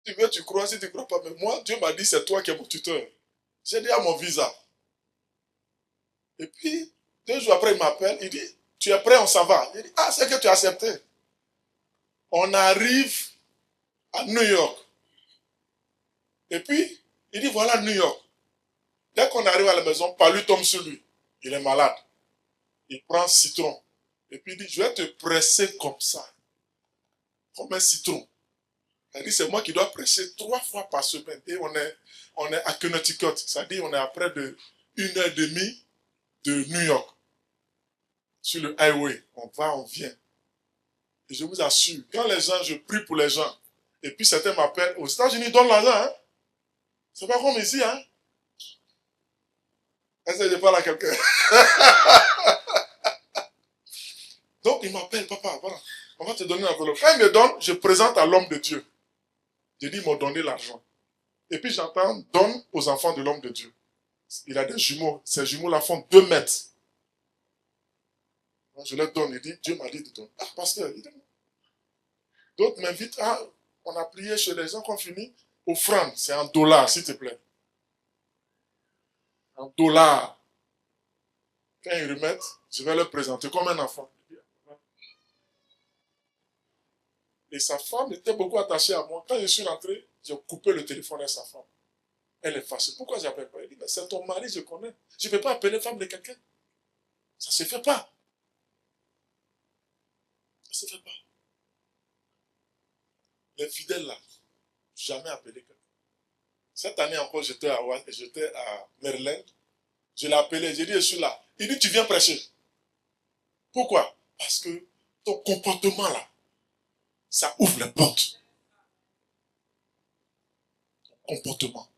Tu veux, tu crois, si tu ne crois pas. Mais moi, Dieu m'a dit, c'est toi qui es mon tuteur. J'ai dit à mon visa. Et puis, 2 jours après, il m'appelle, il dit, tu es prêt, on s'en va. Il dit, ah, c'est que tu as accepté. On arrive à New York. Et puis, il dit, voilà New York. Dès qu'on arrive à la maison, Palu tombe sur lui. Il est malade. Il prend un citron. Et puis il dit, je vais te presser comme ça. Comme un citron. Il dit, c'est moi qui dois presser 3 fois par semaine. Et on est à Connecticut. C'est-à-dire, on est à près de 1h30 de New York. Sur le highway. On va, on vient. Et je vous assure, quand les gens, je prie pour les gens. Et puis certains m'appellent, aux États-Unis, donne l'argent. Hein? C'est pas comme ici. Hein? Est-ce que je parle à quelqu'un? Donc il m'appelle, papa, voilà, on va te donner l'enveloppe. Quand il me donne, je présente à l'homme de Dieu. Je dis, ils m'ont donné l'argent. Et puis j'entends, donne aux enfants de l'homme de Dieu. Il a des jumeaux. Ces jumeaux-là font 2 mètres. Je leur donne, il dit, Dieu m'a dit de donner. Ah, pasteur, il dit. D'autres m'invitent, ah, on a prié chez les gens qu'on finit. Offrande, c'est en dollars, s'il te plaît. En dollars. Quand ils remettent, je vais leur présenter comme un enfant. Et sa femme était beaucoup attachée à moi. Quand je suis rentré, j'ai coupé le téléphone à sa femme. Elle est fâchée. Pourquoi j'appelle pas? Elle dit, mais c'est ton mari, je connais. Je ne peux pas appeler femme de quelqu'un. Ça ne se fait pas. Ça ne se fait pas. Les fidèles là, jamais appelé quelqu'un. Cette année encore, j'étais à Maryland. Je l'ai appelé, j'ai dit, je suis là. Il dit, tu viens prêcher. Pourquoi? Parce que ton comportement là, ça ouvre les portes. Ton comportement.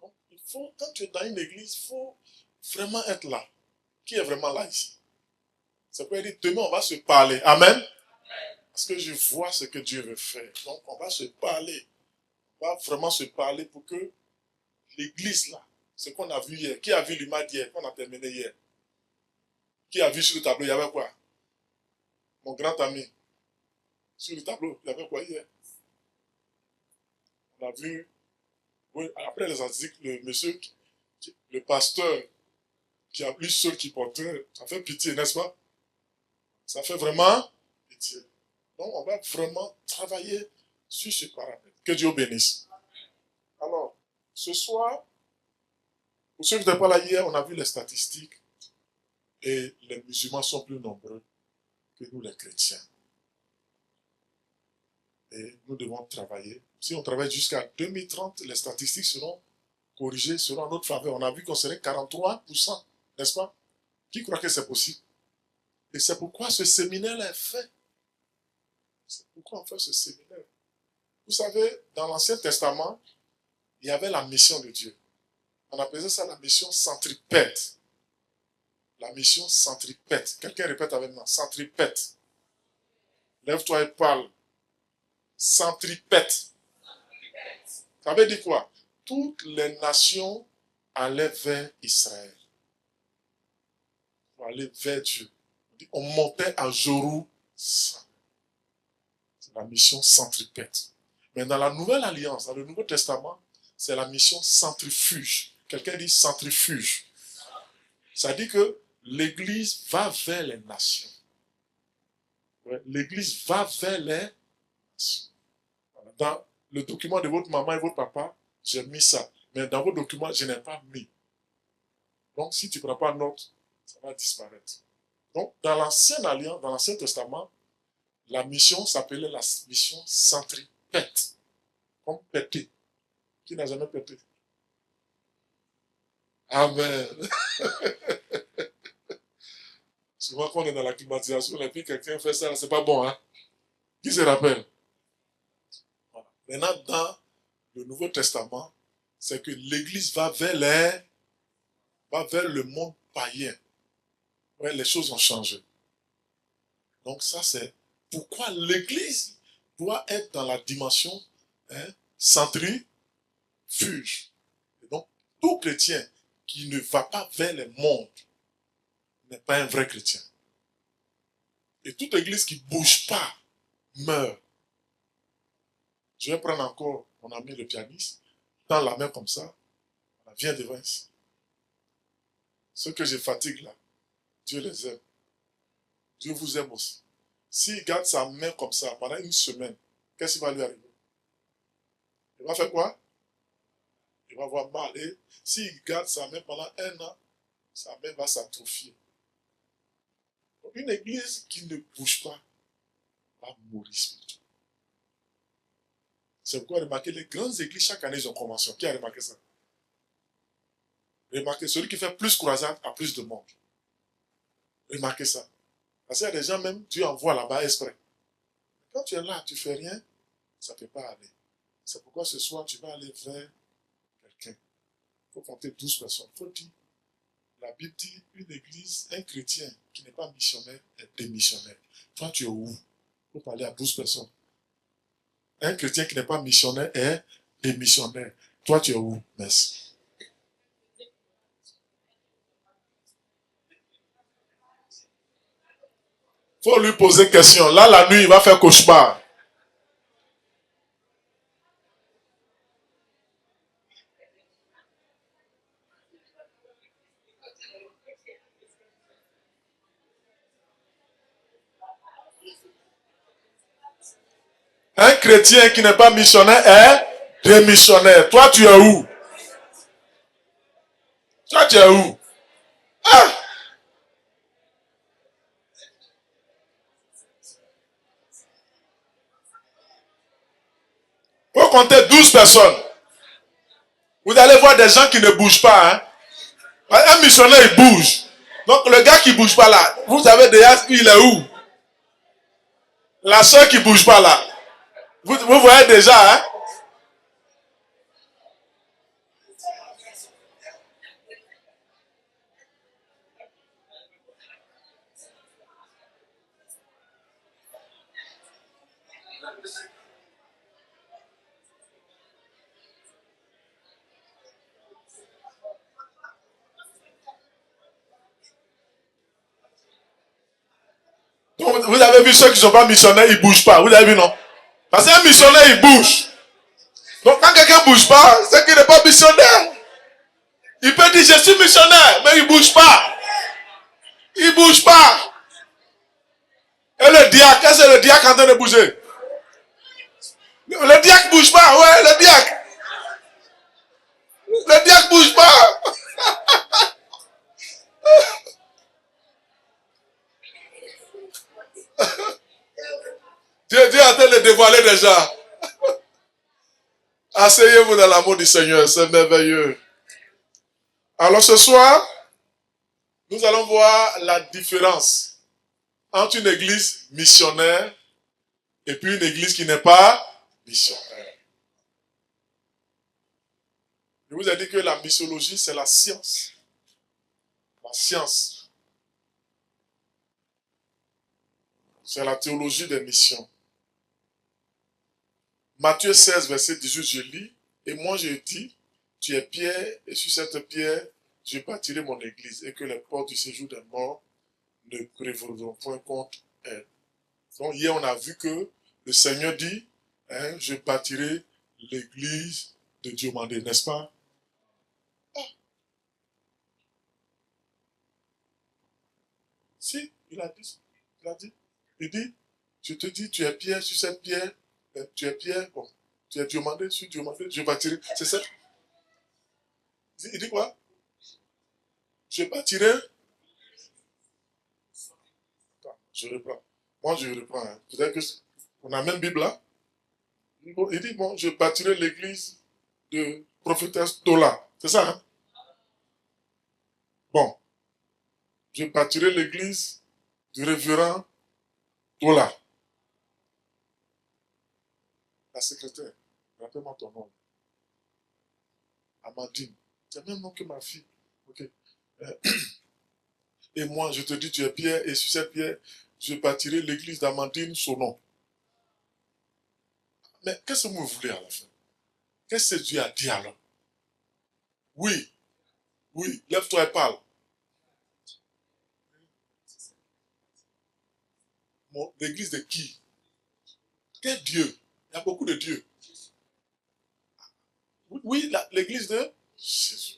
Donc, il faut, quand tu es dans une église, il faut vraiment être là. Qui est vraiment là ici? Ça peut dire, demain on va se parler. Amen. Parce que je vois ce que Dieu veut faire. Donc on va se parler. On va vraiment se parler pour que l'église là, ce qu'on a vu hier, qui a vu l'image hier, qu'on a terminé hier? Qui a vu sur le tableau, il y avait quoi? Mon grand ami. Sur le tableau, il y avait quoi hier? On a vu, oui, après les articles, le monsieur, le pasteur, qui a eu seul qui portait, ça fait pitié, n'est-ce pas? Ça fait vraiment pitié. Donc on va vraiment travailler sur ce paramètre. Que Dieu bénisse. Alors, ce soir, pour ceux qui n'étaient pas là hier, on a vu les statistiques et les musulmans sont plus nombreux que nous les chrétiens. Et nous devons travailler. Si on travaille jusqu'à 2030, les statistiques seront corrigées, seront en notre faveur. On a vu qu'on serait 43%, n'est-ce pas? Qui croit que c'est possible? Et c'est pourquoi ce séminaire est fait. C'est pourquoi on fait ce séminaire. Vous savez, dans l'Ancien Testament, il y avait la mission de Dieu. On appelait ça la mission centripète. La mission centripète. Quelqu'un répète avec moi. Centripète. Lève-toi et parle. Centripète. Ça veut dire quoi? Toutes les nations allaient vers Israël. Pour aller vers Dieu. On montait à Jérusalem. C'est la mission centripète. Mais dans la Nouvelle Alliance, dans le Nouveau Testament, c'est la mission centrifuge. Quelqu'un dit centrifuge. Ça dit que l'Église va vers les nations. L'Église va vers les nations. Dans le document de votre maman et votre papa, j'ai mis ça. Mais dans vos documents, je n'ai pas mis. Donc, si tu ne prends pas note, ça va disparaître. Donc, dans l'Ancienne Alliance, dans l'Ancien Testament, la mission s'appelait la mission centripète. Comme pété. Qui n'a jamais pété? Amen. Souvent, quand on est dans la climatisation, et puis quelqu'un fait ça, c'est pas bon, hein? Qui se rappelle? Voilà. Maintenant, dans le Nouveau Testament, c'est que l'Église va vers le monde païen. Ouais, les choses ont changé. Donc ça, c'est pourquoi l'Église doit être dans la dimension centrifuge. Et donc, tout chrétien qui ne va pas vers le monde n'est pas un vrai chrétien. Et toute église qui ne bouge pas meurt, je vais prendre encore mon ami le pianiste, dans la main comme ça, viens devant ici. Ceux que je fatigue là, Dieu les aime. Dieu vous aime aussi. S'il garde sa main comme ça pendant une semaine, qu'est-ce qui va lui arriver? Il va faire quoi? Il va avoir mal. Et s'il garde sa main pendant un an, sa main va s'atrophier. Une église qui ne bouge pas va mourir spirituellement. C'est pourquoi remarquez, les grandes églises, chaque année, ils ont convention. Qui a remarqué ça? Remarquez, celui qui fait plus croisade a plus de monde. Remarquez ça. Parce qu'il y a des gens même, Dieu envoie là-bas exprès. Quand tu es là, tu ne fais rien, ça ne peut pas aller. C'est pourquoi ce soir, tu vas aller vers quelqu'un. Il faut compter 12 personnes. Il faut dire, la Bible dit, une église, un chrétien qui n'est pas missionnaire est démissionnaire. Toi, tu es où? Il faut parler à 12 personnes. Un chrétien qui n'est pas missionnaire est démissionnaire. Toi, tu es où? Merci. Il faut lui poser une question. Là, la nuit, il va faire cauchemar. Un chrétien qui n'est pas missionnaire est démissionnaire. Toi, tu es où? Toi, tu es où? Ah! Il faut compter 12 personnes. Vous allez voir des gens qui ne bougent pas. Hein? Un missionnaire, il bouge. Donc, le gars qui ne bouge pas là, vous savez déjà, il est où? La soeur qui ne bouge pas là. Vous voyez déjà, hein? Donc, vous avez vu ceux qui ne sont pas missionnaires, ils ne bougent pas. Vous avez vu, non? Parce qu'un missionnaire, il bouge. Donc, quand quelqu'un ne bouge pas, c'est qu'il n'est pas missionnaire. Il peut dire, je suis missionnaire, mais il ne bouge pas. Il ne bouge pas. Et le diacre, qu'est-ce que le diacre en train de bouger? Le diacre ne bouge pas, ouais, le diacre. Le diacre ne bouge pas. Dieu est en train de dévoiler déjà. Asseyez-vous dans l'amour du Seigneur, c'est merveilleux. Alors ce soir, nous allons voir la différence entre une église missionnaire et puis une église qui n'est pas missionnaire. Je vous ai dit que la missiologie, c'est la science. La science. C'est la théologie des missions. Matthieu 16, verset 18, je lis. Et moi, je dis, tu es pierre, et sur cette pierre, je bâtirai mon église, et que les portes du séjour des morts ne prévaudront point contre elle. Donc, hier, on a vu que le Seigneur dit, hein, je bâtirai l'église de Diomandé, n'est-ce pas? Si, il a dit. Il a dit. Il dit, je te dis, tu es pierre, sur cette pierre, tu es pierre, bon, tu es Diomandé, sur Diomandé, je bâtirai. C'est ça? Il dit quoi? Je bâtirai. Attends, je reprends. Moi, je reprends. Hein. Peut-être qu'on a même Bible là. Il dit, bon, je bâtirai l'église de prophétesse Tola. C'est ça, hein? Bon, je bâtirai l'église du révérend Tola. La secrétaire, rappelle-moi ton nom. Amandine. C'est le même nom que ma fille. Ok. Et moi, je te dis, tu es pierre, et sur cette pierre, je bâtirai l'église d'Amandine, son nom. Mais qu'est-ce que vous voulez à la fin? Qu'est-ce que Dieu a dit alors? Oui, oui, lève-toi et parle. L'église de qui? Quel Dieu? Il y a beaucoup de dieux. Oui, l'église de Jésus.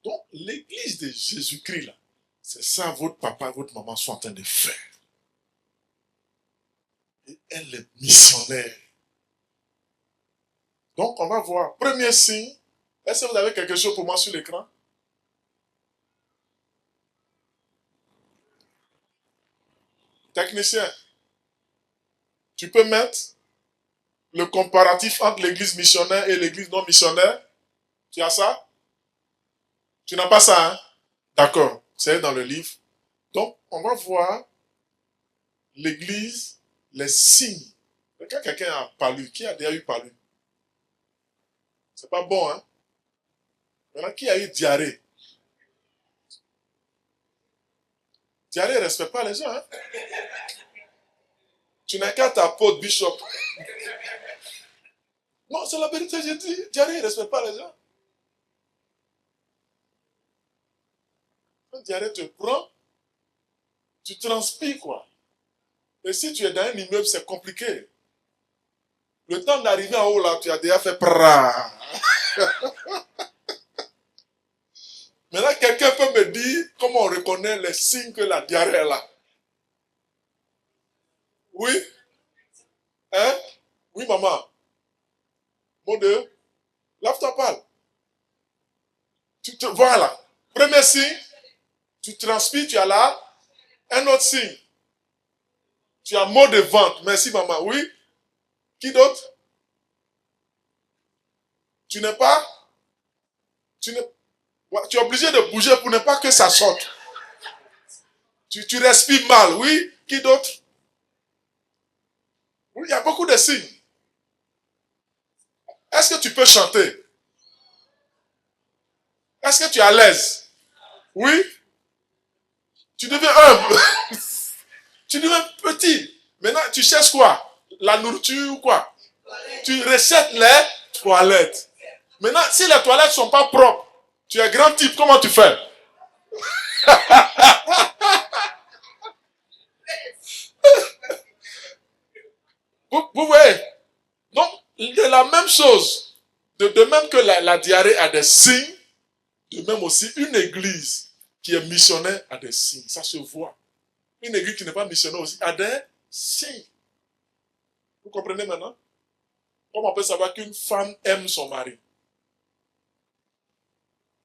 Donc, l'église de Jésus-Christ, là, c'est ça votre papa et votre maman sont en train de faire. Et elle est missionnaire. Donc, on va voir. Premier signe. Est-ce que vous avez quelque chose pour moi sur l'écran? Technicien, tu peux mettre le comparatif entre l'église missionnaire et l'église non missionnaire? Tu as ça? Tu n'as pas ça, hein? D'accord, c'est dans le livre. Donc, on va voir l'église, les signes. Quand quelqu'un a palu, qui a déjà eu palu? C'est pas bon, hein? Maintenant, qui a eu diarrhée? Diarrhée ne respecte pas les gens, hein? Tu n'as qu'à ta peau de bishop. Non, c'est la vérité, j'ai dit. Diarrhée ne respecte pas les gens. Quand diarrhée te prend, tu transpires, quoi. Et si tu es dans un immeuble, c'est compliqué. Le temps d'arriver en haut, là, tu as déjà fait pra. Maintenant, quelqu'un peut me dire comment on reconnaît les signes que la diarrhée est là. Oui? Hein? Oui, maman. Mot de? Lave-toi parle. Voilà. Premier signe, tu transpires, tu as là. Un autre signe. Tu as mot de ventre. Merci, maman. Oui? Qui d'autre? Tu n'es pas? Tu es obligé de bouger pour ne pas que ça sorte. Tu respires mal. Oui? Qui d'autre? Oui, il y a beaucoup de signes. Est-ce que tu peux chanter? Est-ce que tu es à l'aise? Oui? Tu deviens humble. Tu deviens petit. Maintenant, tu cherches quoi? La nourriture ou quoi? Tu recettes les toilettes. Maintenant, si les toilettes ne sont pas propres, tu es grand type, comment tu fais? Vous voyez? Donc, de la même chose, de même que la diarrhée a des signes, de même aussi une église qui est missionnaire a des signes. Ça se voit. Une église qui n'est pas missionnaire aussi a des signes. Vous comprenez maintenant? Comment on peut savoir qu'une femme aime son mari?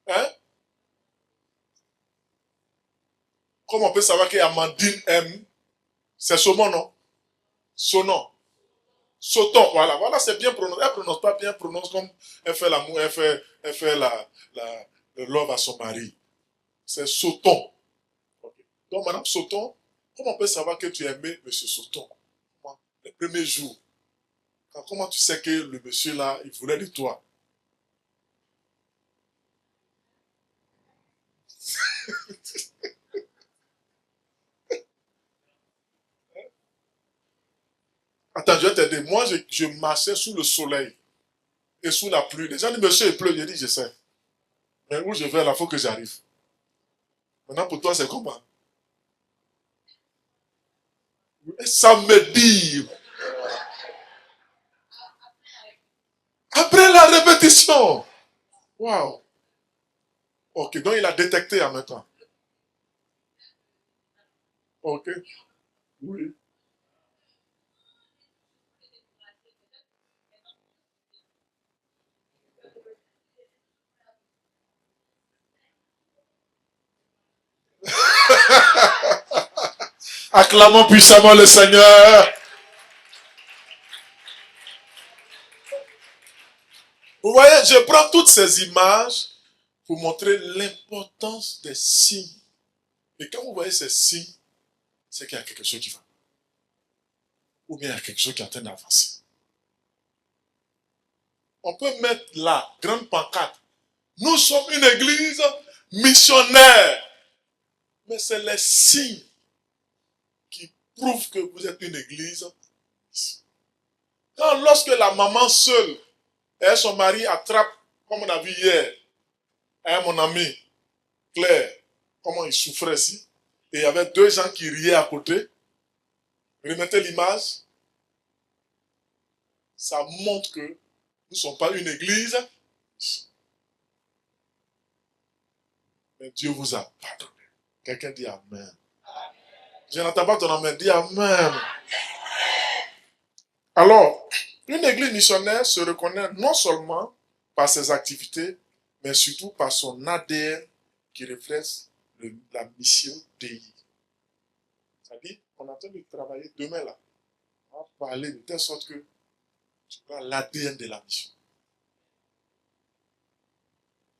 Hein? Comment on peut savoir qu'Amandine aime? C'est son nom, non? Son nom. Sauton, voilà, voilà, c'est bien prononcé. Elle ne prononce pas bien, elle prononce comme elle fait l'amour, elle fait le love à son mari. C'est Sauton. Okay. Donc, madame Sauton, comment on peut savoir que tu aimais monsieur Sauton? Les premiers jours. Comment tu sais que le monsieur là, il voulait de toi? Attends, je vais t'aider. Moi, je marchais sous le soleil et sous la pluie. Les gens disent, monsieur, il pleut. J'ai dit, je sais. Mais où je vais là, il faut que j'arrive. Maintenant, pour toi, c'est comment? Ça me dit. Après la répétition. Waouh. Ok, donc il a détecté en même temps. Ok. Oui. Acclamons puissamment le Seigneur. Vous voyez, je prends toutes ces images pour montrer l'importance des signes. Et quand vous voyez ces signes, c'est qu'il y a quelque chose qui va. Ou bien il y a quelque chose qui est en train d'avancer. On peut mettre la grande pancarte. Nous sommes une église missionnaire. Mais c'est les signes qui prouvent que vous êtes une église. Lorsque la maman seule et son mari attrape, comme on a vu hier, mon ami Claire, comment il souffrait ici, et il y avait deux gens qui riaient à côté. Remettez l'image. ça montre que nous ne sommes pas une église. Mais Dieu vous a pardonné. Quelqu'un dit Amen. Je n'entends pas ton Amen. Dis Amen. Alors, une église missionnaire se reconnaît non seulement par ses activités, mais surtout par son ADN qui reflète la mission DI. C'est-à-dire, on est en train de travailler demain là. On va parler de telle sorte que tu prends l'ADN de la mission.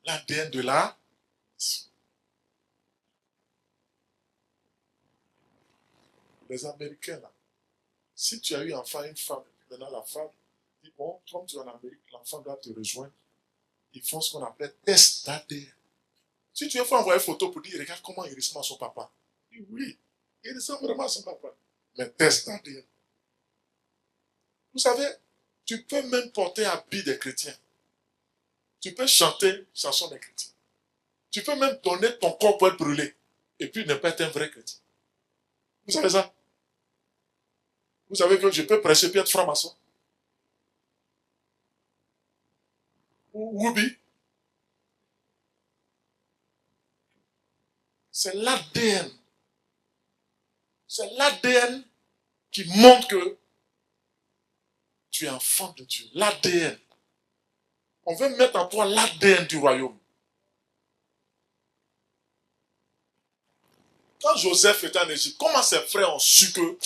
L'ADN de la mission. Les Américains là, si tu as eu enfant, une femme, maintenant la femme dit bon, comme tu es en Amérique, l'enfant doit te rejoindre. Ils font ce qu'on appelle test d'ADN. Si tu veux envoyer une photo pour dire regarde comment il ressemble à son papa. Il dit oui, il ressemble vraiment à son papa. Mais test d'ADN. Vous savez, tu peux même porter habit des chrétiens. Tu peux chanter chanson des chrétiens. Tu peux même donner ton corps pour être brûlé. Et puis ne pas être un vrai chrétien. Vous savez ça? Vous savez que je peux prêcher puis être franc-maçon. Ou Woubi. C'est l'ADN. C'est l'ADN qui montre que tu es enfant de Dieu. L'ADN. On veut mettre en toi l'ADN du royaume. Quand Joseph était en Égypte, comment ses frères ont su que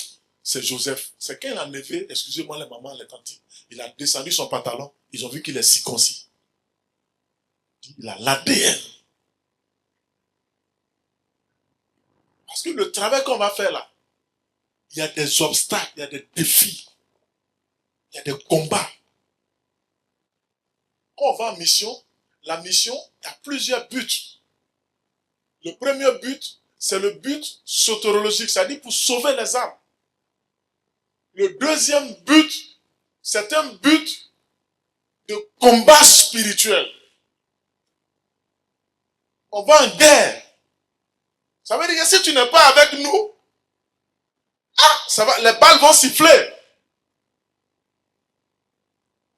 c'est Joseph? C'est quand il a levé, excusez-moi les mamans, les tantes, il a descendu son pantalon, ils ont vu qu'il est circoncis. Il a l'ADN. Parce que le travail qu'on va faire là, il y a des obstacles, il y a des défis, il y a des combats. Quand on va en mission, la mission, il y a plusieurs buts. Le premier but, c'est le but soteriologique, c'est-à-dire pour sauver les âmes. Le deuxième but, c'est un but de combat spirituel. On va en guerre. Ça veut dire que si tu n'es pas avec nous, ça va, les balles vont siffler.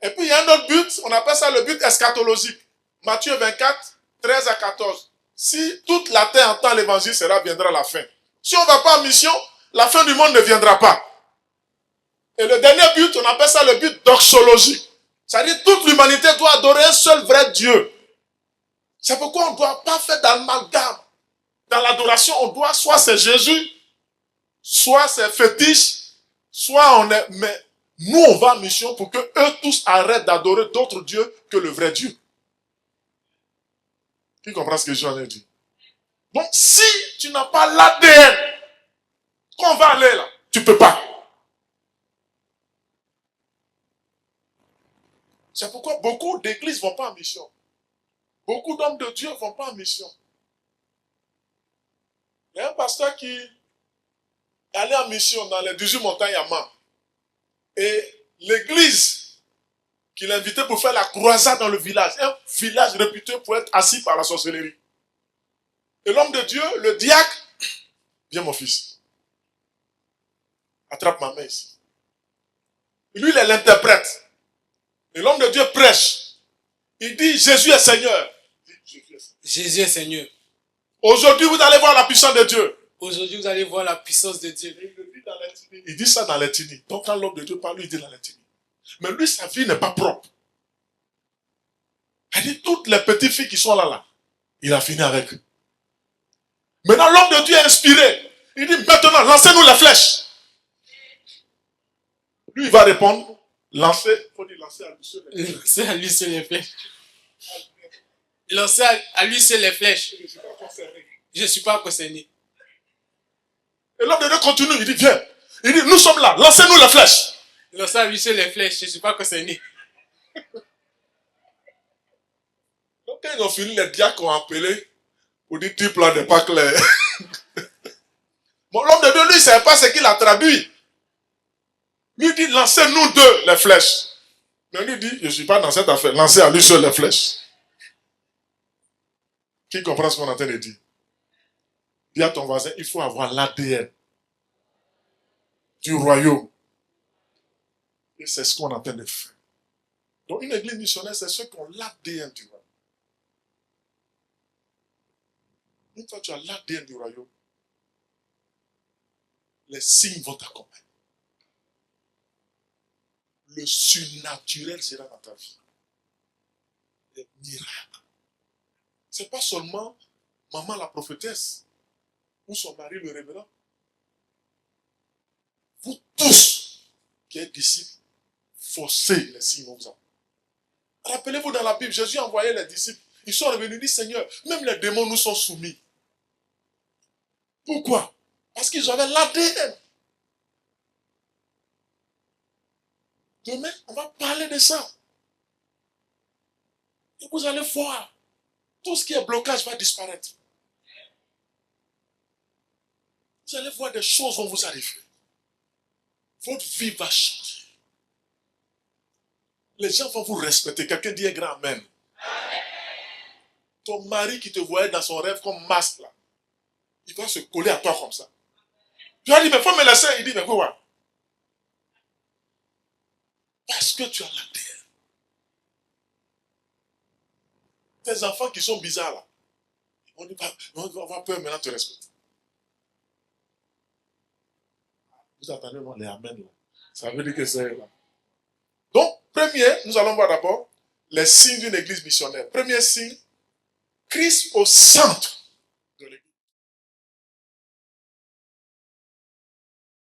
Et puis il y a un autre but, on appelle ça le but eschatologique. Matthieu 24, 13 à 14. Si toute la terre entend l'évangile, cela viendra la fin. Si on ne va pas en mission, la fin du monde ne viendra pas. Et le dernier but, on appelle ça le but doxologique. C'est-à-dire toute l'humanité doit adorer un seul vrai Dieu. C'est pourquoi on ne doit pas faire d'amalgame. Dans l'adoration, on doit, soit c'est Jésus, soit c'est fétiche, soit on est... Mais nous, on va en mission pour que eux tous arrêtent d'adorer d'autres dieux que le vrai Dieu. Qui comprend ce que j'en ai dit? Donc, si tu n'as pas l'ADN, qu'on va aller là, tu ne peux pas. C'est pourquoi beaucoup d'églises ne vont pas en mission. Beaucoup d'hommes de Dieu ne vont pas en mission. Il y a un pasteur qui est allé en mission dans les 18 montagnes à Man. Et l'église qu'il invitait pour faire la croisade dans le village, un village réputé pour être assis par la sorcellerie. Et l'homme de Dieu, le diacre, viens mon fils, attrape ma main ici. Et lui, il est l'interprète. Et l'homme de Dieu prêche. Il dit, Jésus est Seigneur. Jésus est Seigneur. Aujourd'hui, vous allez voir la puissance de Dieu. Aujourd'hui, vous allez voir la puissance de Dieu. Il dit ça dans les Tini. Donc quand l'homme de Dieu parle, lui, il dit dans les Tini. Mais lui, sa vie n'est pas propre. Il dit, toutes les petites filles qui sont là, il a fini avec eux. Maintenant, l'homme de Dieu est inspiré. Il dit, maintenant, lancez-nous les flèches. Lui, il va répondre, lancez, il faut dire lancer à lui seul. Lancez à lui seul les flèches. Lancez à lui seul les flèches. Je ne suis pas concerné. Et l'homme de Dieu continue, il dit, viens. Il dit, nous sommes là, lancez-nous les flèches. Lancez à lui seul les flèches, je ne suis pas concerné. Donc quand ils ont fini, les diacres ont appelé pour dire, type là n'est pas clair. Bon, l'homme de Dieu, lui, il ne savait pas ce qu'il a traduit. Lui dit, lancez-nous deux les flèches. Mais lui dit, je ne suis pas dans cette affaire, lancez à lui seul les flèches. Qui comprend ce qu'on est en train de dire? Dis à ton voisin, il faut avoir l'ADN du royaume. Et c'est ce qu'on est en train de faire. Donc une église missionnaire, c'est ceux qui ont l'ADN du royaume. Une fois que tu as l'ADN du royaume, les signes vont t'accompagner. Le surnaturel sera dans ta vie. Les miracles. Ce n'est pas seulement maman la prophétesse ou son mari le révérend. Vous tous qui êtes disciples, forcez les signes vont vous accompagner. Rappelez-vous dans la Bible, Jésus a envoyé les disciples. Ils sont revenus, dit Seigneur, même les démons nous sont soumis. Pourquoi? Parce qu'ils avaient l'ADN. Demain, on va parler de ça. Et vous allez voir, tout ce qui est blocage va disparaître. Vous allez voir des choses vont vous arriver. Votre vie va changer. Les gens vont vous respecter. Quelqu'un dit un grand amen. Ton mari qui te voyait dans son rêve comme masque là, il va se coller à toi comme ça. Tu as dit, mais il faut me laisser. Il dit, mais quoi? Parce que tu as l'ADN. Tes enfants qui sont bizarres là, on va avoir peur maintenant de te respecter. Vous attendez les amen là. Ça veut dire que c'est là. Donc, premier, nous allons voir d'abord les signes d'une église missionnaire. Premier signe, Christ au centre